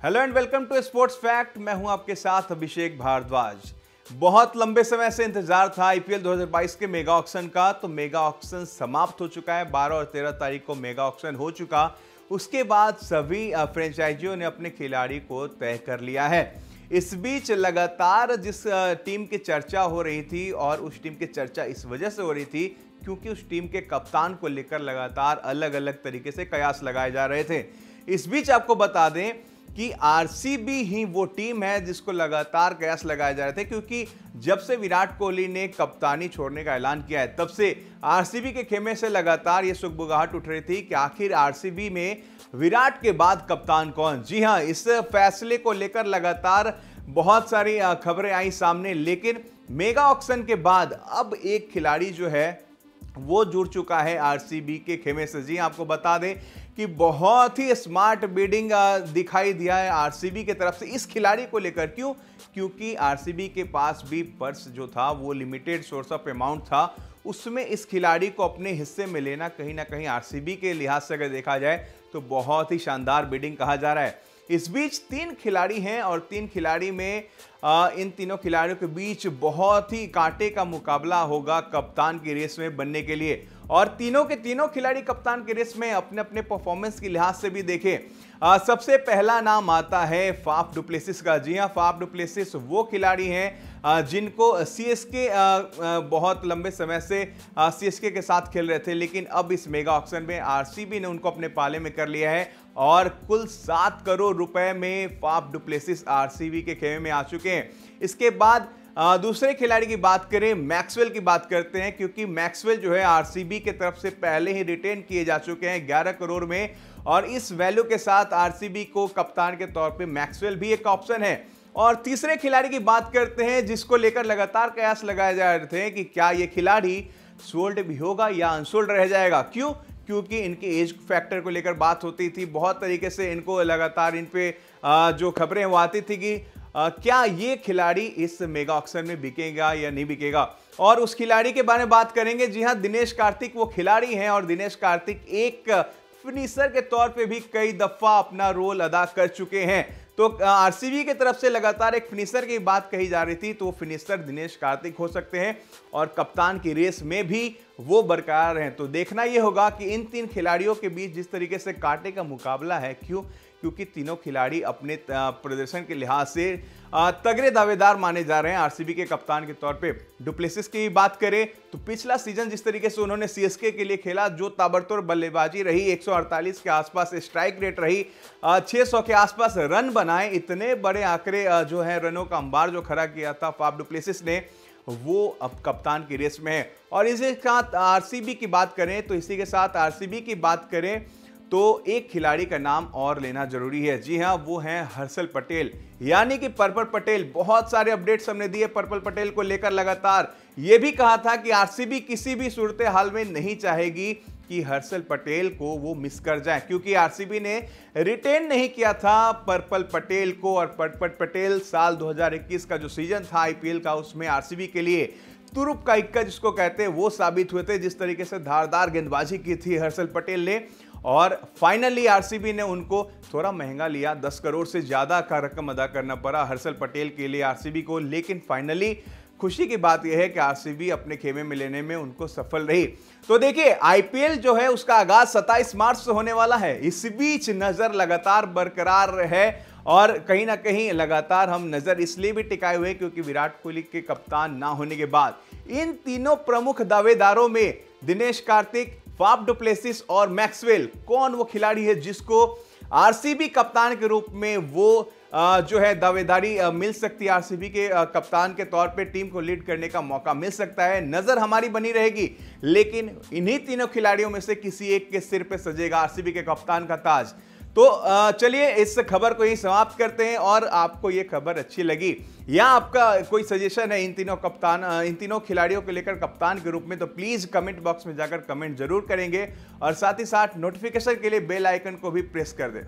Hello and welcome to sports fact. मैं हूं आपके साथ अभिषेक भारद्वाज। बहुत लंबे समय से इंतजार था आईपीएल 2022 के मेगा ऑक्शन का, तो मेगा ऑक्शन समाप्त हो चुका है। 12 और 13 तारीख को मेगा ऑक्शन हो चुका। उसके बाद सभी फ्रेंचाइजियों ने अपने खिलाड़ी को तय कर लिया है। इस बीच लगातार जिस टीम की चर्चा हो रही थी, और उस टीम की चर्चा इस वजह से हो रही थी क्योंकि उस टीम के कप्तान को लेकर लगातार अलग अलग तरीके से कयास लगाए जा रहे थे। इस बीच आपको बता दें कि आरसीबी ही वो टीम है जिसको लगातार कयास लगाए जा रहे थे, क्योंकि जब से विराट कोहली ने कप्तानी छोड़ने का ऐलान किया है तब से आरसीबी के खेमे से लगातार ये सुगबुगाहट उठ रही थी कि आखिर आरसीबी में विराट के बाद कप्तान कौन। जी हां, इस फैसले को लेकर लगातार बहुत सारी खबरें आई सामने, लेकिन मेगा ऑक्शन के बाद अब एक खिलाड़ी जो है वो जुड़ चुका है आरसीबी के खेमे से। जी आपको बता दें कि बहुत ही स्मार्ट बिडिंग दिखाई दिया है आरसीबी की तरफ से इस खिलाड़ी को लेकर। क्यों? क्योंकि आरसीबी के पास भी पर्स जो था वो लिमिटेड सोर्स ऑफ अमाउंट था, उसमें इस खिलाड़ी को अपने हिस्से में लेना कहीं ना कहीं आरसीबी के लिहाज से अगर देखा जाए तो बहुत ही शानदार बिडिंग कहा जा रहा है। इस बीच 3 खिलाड़ी हैं और 3 खिलाड़ी में इन तीनों खिलाड़ियों के बीच बहुत ही कांटे का मुकाबला होगा कप्तान की रेस में बनने के लिए। और तीनों के तीनों खिलाड़ी कप्तान की रेस में अपने अपने परफॉर्मेंस के लिहाज से भी देखें। सबसे पहला नाम आता है फाफ डुप्लेसिस का। जी हां, फाफ डुप्लेसिस वो खिलाड़ी हैं जिनको सीएसके बहुत लंबे समय से सीएसके के साथ खेल रहे थे, लेकिन अब इस मेगा ऑक्शन में आरसीबी ने उनको अपने पाले में कर लिया है और कुल 7 करोड़ रुपए में फाफ डुप्लेसिस आरसीबी के खेमे में आ चुके हैं। इसके बाद दूसरे खिलाड़ी की बात करें, मैक्सवेल की बात करते हैं, क्योंकि मैक्सवेल जो है आरसीबी की तरफ से पहले ही रिटेन किए जा चुके हैं 11 करोड़ में, और इस वैल्यू के साथ आरसीबी को कप्तान के तौर पे मैक्सवेल भी एक ऑप्शन है। और तीसरे खिलाड़ी की बात करते हैं जिसको लेकर लगातार कयास लगाए जा रहे थे कि क्या ये खिलाड़ी सोल्ड भी होगा या अनसोल्ड रह जाएगा। क्यों? क्योंकि इनके एज फैक्टर को लेकर बात होती थी, बहुत तरीके से इनको लगातार इन पे जो खबरें वो आती थी कि क्या ये खिलाड़ी इस मेगा ऑक्शन में बिकेगा या नहीं बिकेगा। और उस खिलाड़ी के बारे में बात करेंगे। जी हां, दिनेश कार्तिक वो खिलाड़ी हैं, और दिनेश कार्तिक एक फिनिशर के तौर पे भी कई दफा अपना रोल अदा कर चुके हैं। तो आरसीबी की तरफ से लगातार एक फिनिशर की बात कही जा रही थी, तो फिनिशर दिनेश कार्तिक हो सकते हैं और कप्तान की रेस में भी वो बरकरार हैं। तो देखना यह होगा कि इन 3 खिलाड़ियों के बीच जिस तरीके से कांटे का मुकाबला है, क्यों? क्योंकि तीनों खिलाड़ी अपने प्रदर्शन के लिहाज से तगड़े दावेदार माने जा रहे हैं आरसीबी के कप्तान के तौर पे। डुप्लेसिस की बात करें तो पिछला सीजन जिस तरीके से उन्होंने सीएसके के लिए खेला, जो ताबड़तोड़ बल्लेबाजी रही, 148 के आसपास स्ट्राइक रेट रही, 600 के आसपास रन बनाए, इतने बड़े आंकड़े जो है रनों का अंबार जो खड़ा किया था फाफ डुप्लेसिस ने, वो अब कप्तान की रेस में है। और इसी के साथ आरसीबी की बात करें तो एक खिलाड़ी का नाम और लेना जरूरी है। जी हां, वो हैं हर्षल पटेल, यानी कि पर्पल पटेल। बहुत सारे अपडेट्स हमने दिए पर्पल पटेल को लेकर लगातार। ये भी कहा था कि आरसीबी किसी भी सूरत हाल में नहीं चाहेगी कि हर्षल पटेल को वो मिस कर जाए, क्योंकि आरसीबी ने रिटेन नहीं किया था पर्पल पटेल को। और पर्पल पटेल साल 2021 का जो सीजन था आईपीएल का, उसमें आरसीबी के लिए तुरुप का इक्का जिसको कहते हैं वो साबित हुए थे। जिस तरीके से धारदार गेंदबाजी की थी हर्षल पटेल ने, और फाइनली आरसीबी ने उनको थोड़ा महंगा लिया, 10 करोड़ से ज्यादा का रकम अदा करना पड़ा हर्षल पटेल के लिए आरसीबी को। लेकिन फाइनली खुशी की बात यह है कि आरसीबी अपने खेमे में लेने में उनको सफल रही। तो देखिए, आईपीएल जो है उसका आगाज 27 मार्च से होने वाला है। इस बीच नजर लगातार बरकरार है, और कहीं ना कहीं लगातार हम नजर इसलिए भी टिकाए हुए क्योंकि विराट कोहली के कप्तान ना होने के बाद इन तीनों प्रमुख दावेदारों में दिनेश कार्तिक, फाफ डुप्लेसिस और मैक्सवेल, कौन वो खिलाड़ी है जिसको आरसीबी कप्तान के रूप में वो जो है दावेदारी मिल सकती है, आरसीबी के कप्तान के तौर पे टीम को लीड करने का मौका मिल सकता है। नजर हमारी बनी रहेगी, लेकिन इन्हीं तीनों खिलाड़ियों में से किसी एक के सिर पे सजेगा आरसीबी के कप्तान का ताज। तो चलिए इस खबर को यही समाप्त करते हैं। और आपको ये खबर अच्छी लगी या आपका कोई सजेशन है इन तीनों खिलाड़ियों को लेकर कप्तान के रूप में, तो प्लीज कमेंट बॉक्स में जाकर कमेंट जरूर करेंगे, और साथ ही साथ नोटिफिकेशन के लिए बेल आइकन को भी प्रेस कर दें।